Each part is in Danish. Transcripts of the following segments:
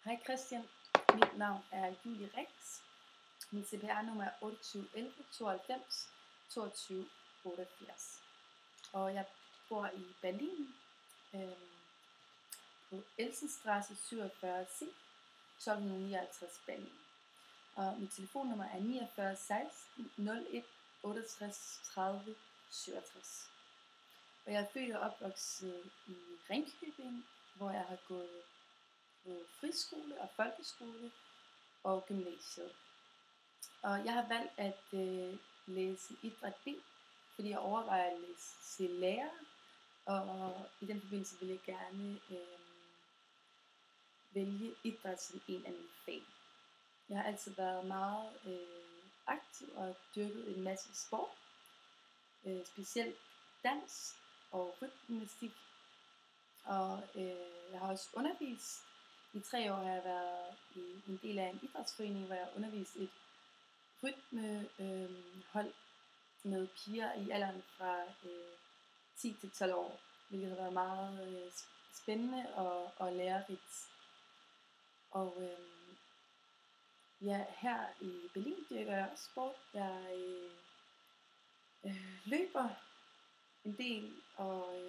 Hej Christian, mit navn er Julie Rix. Mit CPR-nummer er 2811 92 22 88. Og jeg bor i Berlin på Elsenstraße 47C 1259 Berlin. Og mit telefonnummer er 49 16 01 68 30 67. Og jeg er født og opvokset i Ringkøbing, hvor jeg har gået på friskole og folkeskole og gymnasiet. Og jeg har valgt at læse idræt B, fordi jeg overvejer at læse til lærer, og i den forbindelse vil jeg gerne vælge idræt som en af mine fag. Jeg har altid været meget aktiv og dyrket en masse sport, specielt dans og rytmegymnastik, og jeg har også undervist. I 3 år har jeg været i en del af en idrætsforening, hvor jeg har undervist et rytmehold med piger i alderen fra 10 til 12 år, hvilket har været meget spændende og lærerigt. Og her i Berlin dyrker jeg også sport. Jeg løber en del og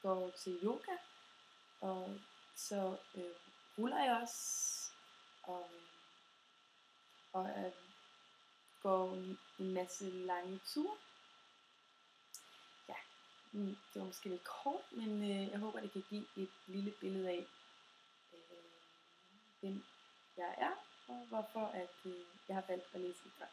går til yoga, og så ruller jeg også, og går en masse lange ture. Ja, det var måske lidt kort, men jeg håber, det kan give et lille billede af, hvem jeg er, og hvorfor at jeg har valgt at læse idræt.